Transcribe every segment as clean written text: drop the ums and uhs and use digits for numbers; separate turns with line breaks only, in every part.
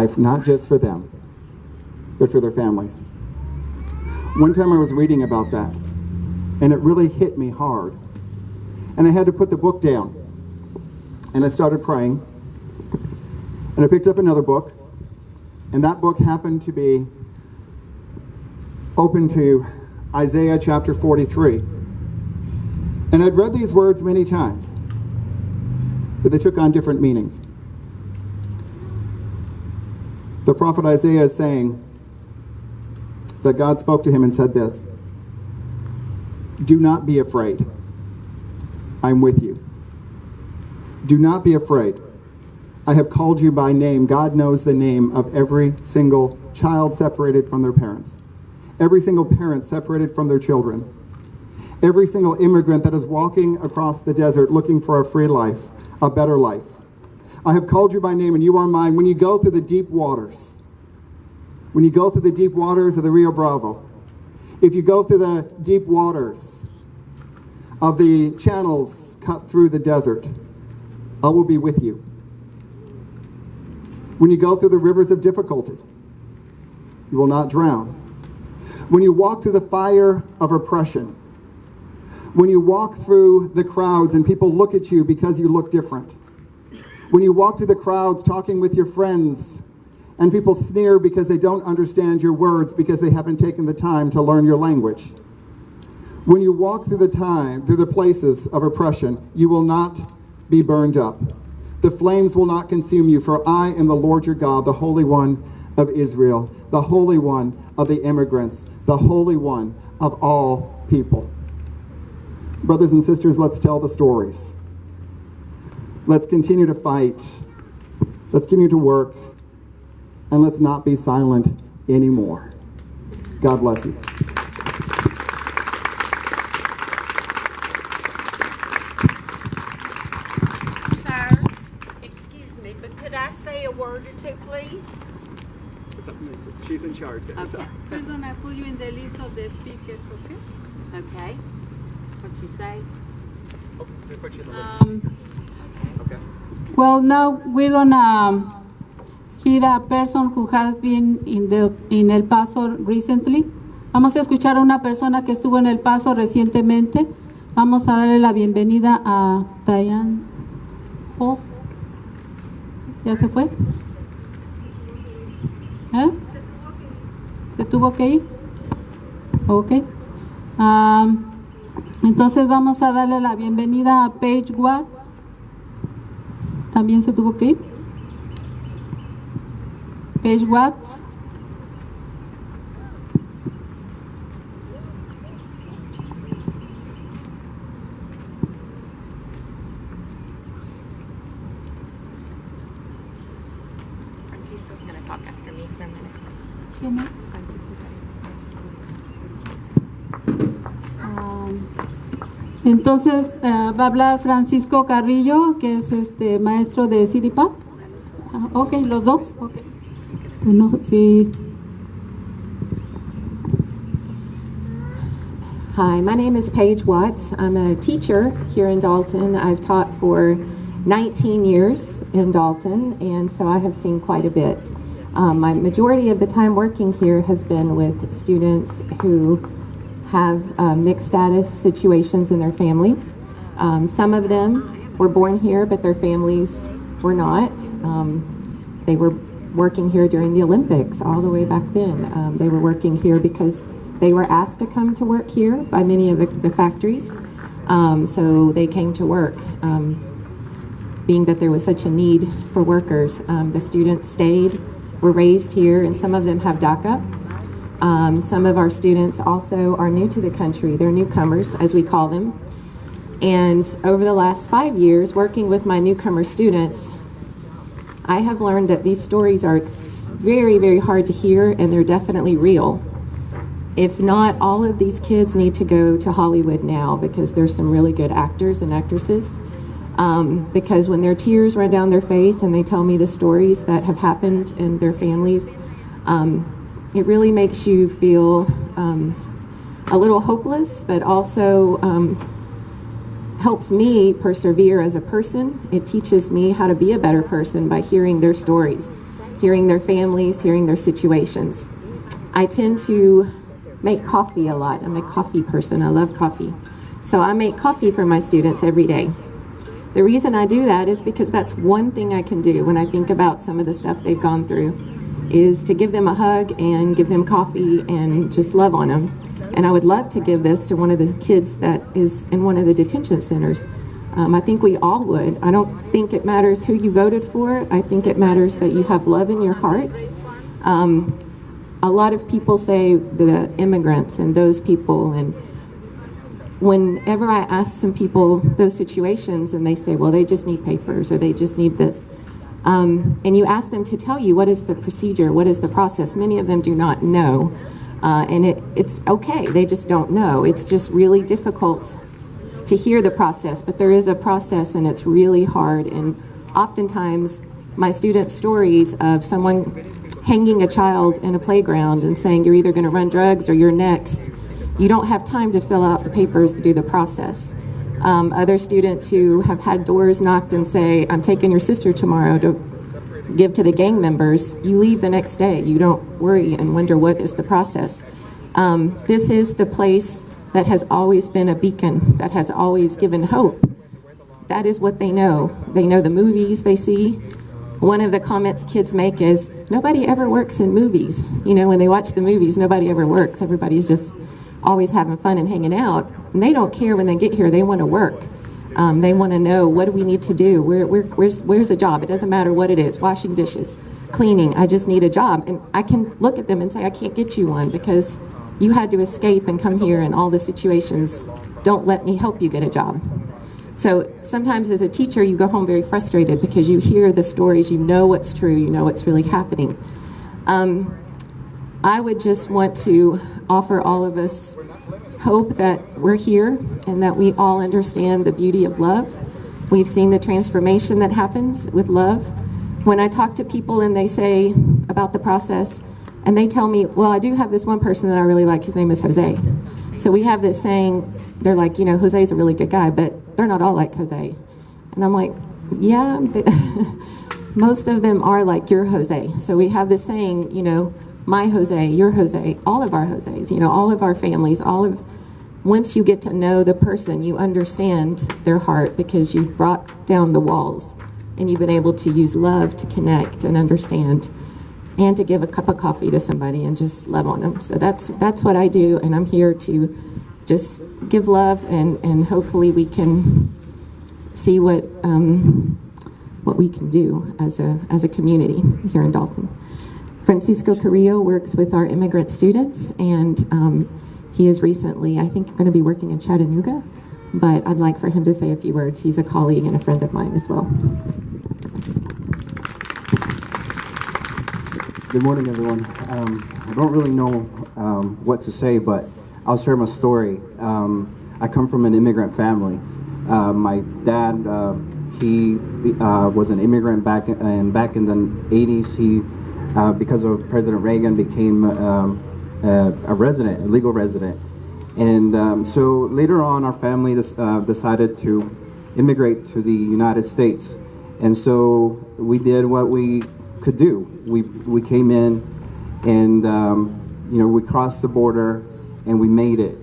life, not just for them, but for their families. One time I was reading about that, and it really hit me hard. And I had to put the book down. And I started praying. And I picked up another book. And that book happened to be open to Isaiah chapter 43. And I'd read these words many times, but they took on different meanings. The prophet Isaiah is saying that God spoke to him and said this: "Do not be afraid. I'm with you. Do not be afraid. I have called you by name." God knows the name of every single child separated from their parents, every single parent separated from their children, every single immigrant that is walking across the desert looking for a free life, a better life. I have called you by name and you are mine. When you go through the deep waters, when you go through the deep waters of the Rio Bravo, if you go through the deep waters of the channels cut through the desert, I will be with you. When you go through the rivers of difficulty, you will not drown. When you walk through the fire of oppression, when you walk through the crowds and people look at you because you look different, when you walk through the crowds talking with your friends and people sneer because they don't understand your words because they haven't taken the time to learn your language, when you walk through the places of oppression, you will not be burned up. The flames will not consume you, for I am the Lord your God, the Holy One of Israel, the Holy One of the immigrants, the Holy One of all people. Brothers and sisters, let's tell the stories. Let's continue to fight. Let's continue to work. And let's not be silent anymore. God bless you.
Word or two, please.
She's in charge.
Okay. We're gonna put you in the list of the speakers, okay?
Okay. What you say?
Oh, they put you in the list. Okay.
Well, now we're gonna hear a person who has been in El Paso recently. Vamos a escuchar a una persona que estuvo en El Paso recientemente. Vamos a darle la bienvenida a Diane Ho. ¿Ya se fue? ¿Eh? ¿Se tuvo que ir? Ok. Entonces vamos a darle la bienvenida a Paige Watts. ¿También se tuvo que ir? Paige Watts. Entonces va a hablar Francisco Carrillo, que es maestro de City Park. Ok, los dos. Okay. No, sí.
Hi, my name is Paige Watts. I'm a teacher here in Dalton. I've taught for 19 years in Dalton, and so I have seen quite a bit. My majority of the time working here has been with students who have mixed status situations in their family. Some of them were born here, but their families were not. They were working here during the Olympics all the way back then. They were working here because they were asked to come to work here by many of the factories. So they came to work, being that there was such a need for workers. The students stayed, were raised here, and some of them have DACA. Some of our students also are new to the country. They're newcomers, as we call them. And over the last 5 years, working with my newcomer students, I have learned that these stories are very, very hard to hear, and they're definitely real. If not, all of these kids need to go to Hollywood now, because there's some really good actors and actresses. Because when their tears run down their face and they tell me the stories that have happened in their families, it really makes you feel a little hopeless, but also helps me persevere as a person. It teaches me how to be a better person by hearing their stories. hearing their families, hearing their situations. I tend to make coffee a lot. I'm a coffee person. I love coffee. So I make coffee for my students every day. The reason I do that is because that's one thing I can do when I think about some of the stuff they've gone through, is to give them a hug and give them coffee and just love on them. And I would love to give this to one of the kids that is in one of the detention centers. I think we all would. I don't think it matters who you voted for. I think it matters that you have love in your heart. A lot of people say the immigrants and those people, and whenever I ask some people those situations and they say, well, they just need papers or they just need this, and you ask them to tell you what is the procedure, what is the process, many of them do not know. And it's okay, they just don't know. It's just really difficult to hear the process, but there is a process and it's really hard. And oftentimes my students' stories of someone hanging a child in a playground and saying you're either going to run drugs or you're next, you don't have time to fill out the papers to do the process. Other students who have had doors knocked and say, I'm taking your sister tomorrow to give to the gang members, you leave the next day. You don't worry and wonder what is the process. This is the place that has always been a beacon, that has always given hope. That is what they know. They know the movies they see. One of the comments kids make is, nobody ever works in movies. You know, when they watch the movies, nobody ever works. Everybody's just always having fun and hanging out. And they don't care when they get here, they want to work. They want to know, what do we need to do? Where's a job? It doesn't matter what it is, washing dishes, cleaning, I just need a job. And I can look at them and say, I can't get you one because you had to escape and come here and all the situations don't let me help you get a job. So sometimes as a teacher, you go home very frustrated because you hear the stories, you know what's true, you know what's really happening. I would just want to offer all of us hope that we're here and that we all understand the beauty of love. We've seen the transformation that happens with love. When I talk to people and they say about the process, and they tell me, well, I do have this one person that I really like, his name is Jose. So we have this saying, they're like, you know, Jose's a really good guy, but they're not all like Jose. And I'm like, yeah, most of them are like your Jose. So we have this saying, you know, my Jose, your Jose, all of our Jose's, you know, all of our families, once you get to know the person, you understand their heart because you've brought down the walls and you've been able to use love to connect and understand and to give a cup of coffee to somebody and just love on them. So that's what I do, and I'm here to just give love and hopefully we can see what we can do as a community here in Dalton. Francisco Carrillo works with our immigrant students, and he is recently, I think, going to be working in Chattanooga, but I'd like for him to say a few words. He's a colleague and a friend of mine as well.
Good morning, everyone. I don't really know what to say, but I'll share my story. I come from an immigrant family. My dad, he was an immigrant back in the 80s. He, because of President Reagan, became a resident, a legal resident. And so later on, our family decided to immigrate to the United States. And so we did what we could do. We came in and you know, we crossed the border and we made it.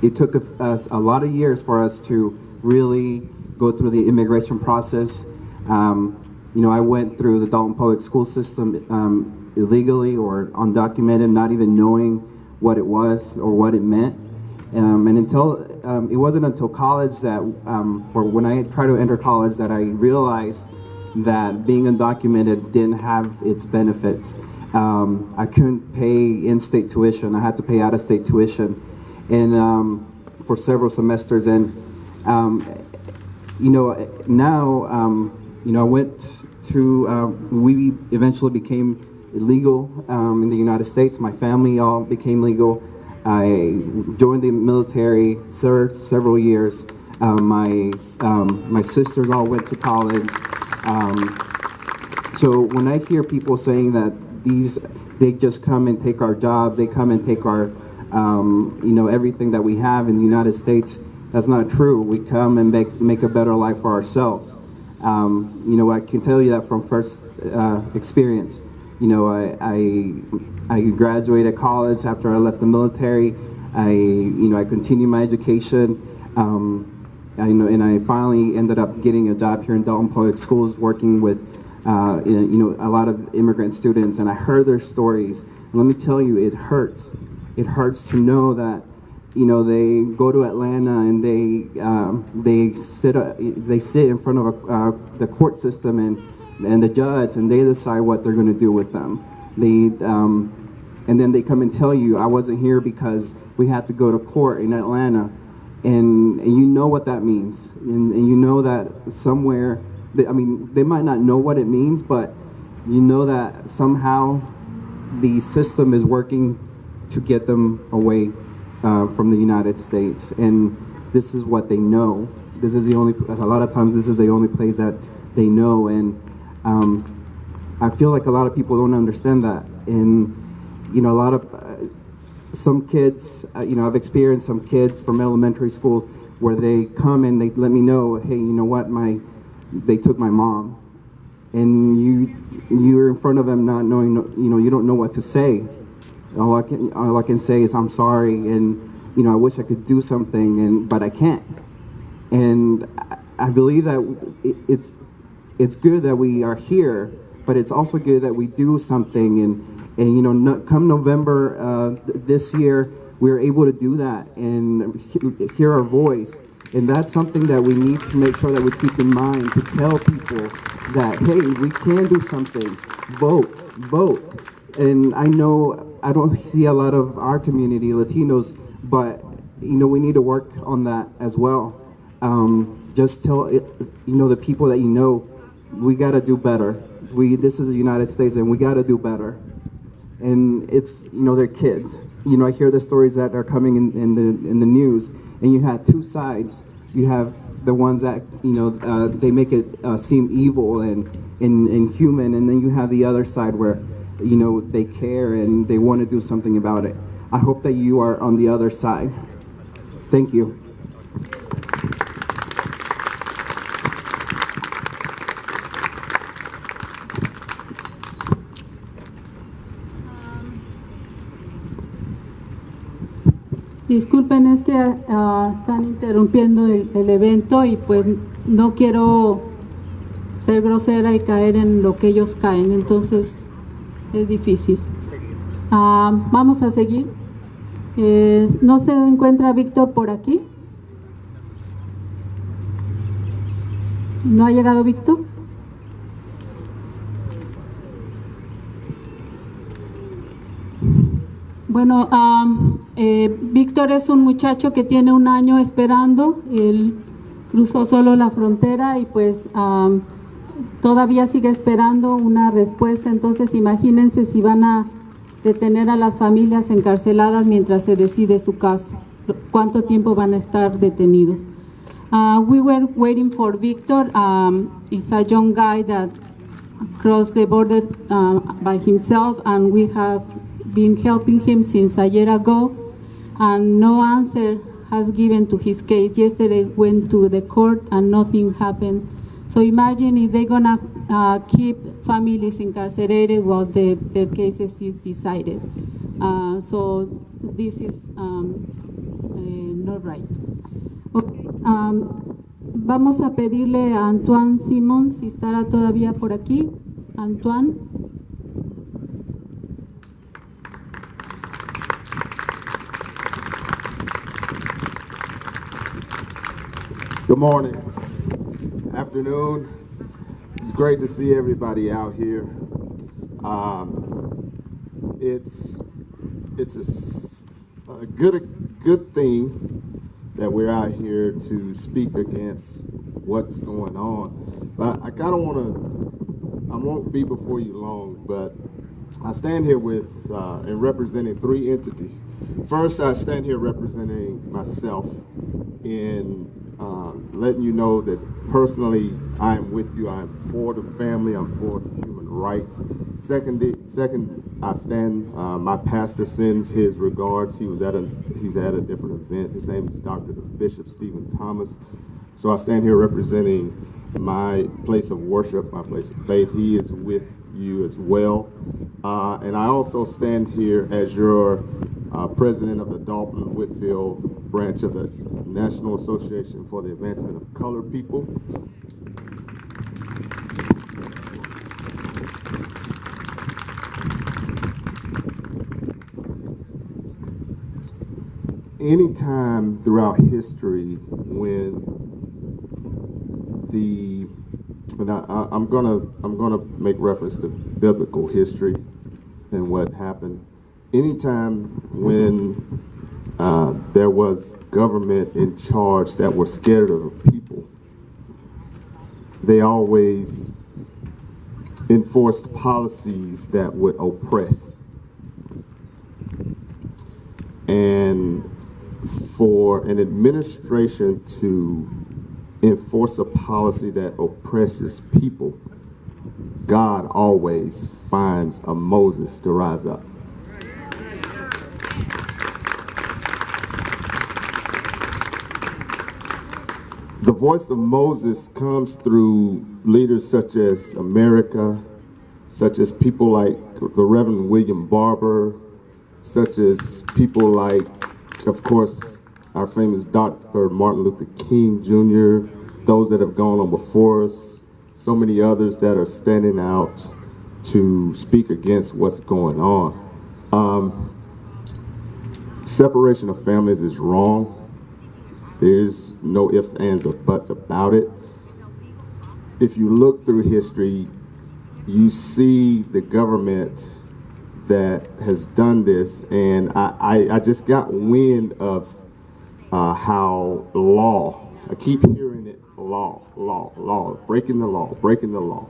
It took us a lot of years for us to really go through the immigration process. You know, I went through the Dalton public school system illegally or undocumented, not even knowing what it was or what it meant. And until it wasn't until college that, or when I tried to enter college, that I realized that being undocumented didn't have its benefits. I couldn't pay in-state tuition. I had to pay out-of-state tuition, and for several semesters. And you know, now you know, I went to. We eventually became legal in the United States. My family all became legal. I joined the military, served several years. My sisters all went to college. So when I hear people saying that they just come and take our jobs, they come and take our, you know, everything that we have in the United States, that's not true. We come and make a better life for ourselves. You know, I can tell you that from first experience. You know, I graduated college after I left the military. I continued my education. And I finally ended up getting a job here in Dalton Public Schools, working with a lot of immigrant students, and I heard their stories. And let me tell you, it hurts. It hurts to know that, you know, they go to Atlanta and they sit in front of the court system and the judge, and they decide what they're going to do with them. And then they come and tell you, I wasn't here because we had to go to court in Atlanta. And you know what that means. And you know that somewhere, I mean, they might not know what it means, but you know that somehow the system is working to get them away from the United States. And this is what they know. This is the only, a lot of times this is the only place that they know. And I feel like a lot of people don't understand that. And, you know, a lot of, some kids, you know, I've experienced some kids from elementary school where they come and they let me know, hey, you know what, they took my mom. And you're in front of them not knowing, you know, you don't know what to say. All I can say is I'm sorry, and, you know, I wish I could do something, but I can't. And I believe that it's good that we are here, but it's also good that we do something. And you know, come November this year, we were able to do that and hear our voice. And that's something that we need to make sure that we keep in mind, to tell people that, hey, we can do something. Vote. And I know I don't see a lot of our community, Latinos, but, you know, we need to work on that as well. Just tell, you know, the people that you know, we got to do better. This is the United States, and we got to do better. And it's, you know, they're kids. You know, I hear the stories that are coming in the news, and you have two sides. You have the ones that, you know, they make it seem evil and inhuman, and then you have the other side where, you know, they care and they want to do something about it. I hope that you are on the other side. Thank you.
Disculpen, es que están interrumpiendo el evento y pues no quiero ser grosera y caer en lo que ellos caen, entonces es difícil. Vamos a seguir. ¿No se encuentra Víctor por aquí? ¿No ha llegado Víctor? Bueno, Víctor es un muchacho que tiene 1 año esperando. Él cruzó solo la frontera y pues todavía sigue esperando una respuesta. Entonces imagínense si van a detener a las familias encarceladas mientras se decide su caso. ¿Cuánto tiempo van a estar detenidos? We were waiting for Victor. He's a young guy that crossed the border by himself, and we have been helping him since a year ago, and no answer has given to his case. Yesterday went to the court and nothing happened. So imagine if they're gonna keep families incarcerated while their cases is decided. So this is not right. Okay. Vamos a pedirle a Antoine Simmons si estará todavía por aquí. Antoine.
Good morning, afternoon. It's great to see everybody out here. It's a good thing that we're out here to speak against what's going on. But I kind of I won't be before you long, but I stand here with and representing 3 entities. First, I stand here representing myself in letting you know that personally I am with you. I am for the family. I'm for human rights. Second, I stand. My pastor sends his regards. He's at a different event. His name is Dr. Bishop Stephen Thomas. So I stand here representing my place of worship, my place of faith. He is with you as well. And I also stand here as your president of the Dalton Whitfield branch of the National Association for the Advancement of Colored People. Anytime throughout history when I'm gonna make reference to biblical history and what happened. Anytime when there was government in charge that were scared of the people, they always enforced policies that would oppress. And for an administration to enforce a policy that oppresses people, God always finds a Moses to rise up. The voice of Moses comes through leaders such as America, such as people like the Reverend William Barber, such as people like, of course, our famous Dr. Martin Luther King Jr., those that have gone on before us, so many others that are standing out to speak against what's going on. Separation of families is wrong. There's no ifs, ands, or buts about it. If you look through history, you see the government that has done this, and I just got wind of how law, I keep hearing it, law, breaking the law.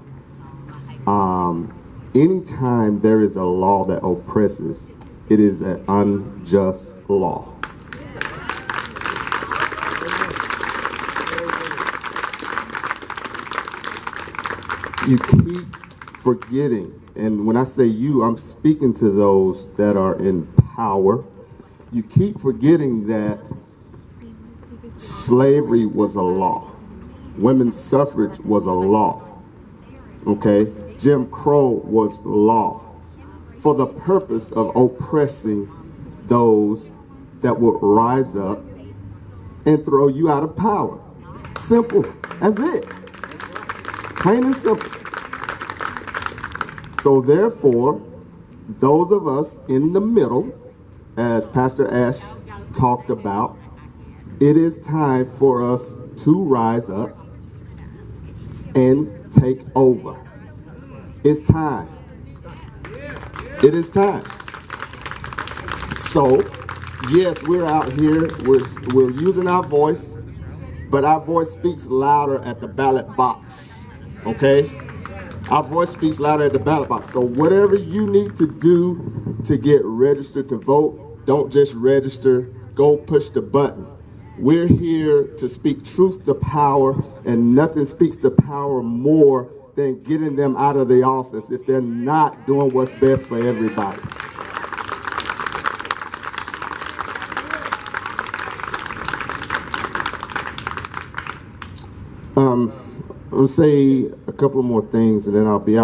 Anytime there is a law that oppresses, it is an unjust law. You keep forgetting, and when I say you, I'm speaking to those that are in power. You keep forgetting that slavery was a law. Women's suffrage was a law. Okay? Jim Crow was law for the purpose of oppressing those that would rise up and throw you out of power. Simple. That's it. Plain and simple. So therefore, those of us in the middle, as Pastor Ash talked about, it is time for us to rise up and take over. It's time. It is time. So, yes, we're out here, we're using our voice, but our voice speaks louder at the ballot box, okay? Our voice speaks louder at the ballot box. So whatever you need to do to get registered to vote, don't just register, go push the button. We're here to speak truth to power, and nothing speaks to power more than getting them out of the office if they're not doing what's best for everybody. I'll say a couple more things and then I'll be out.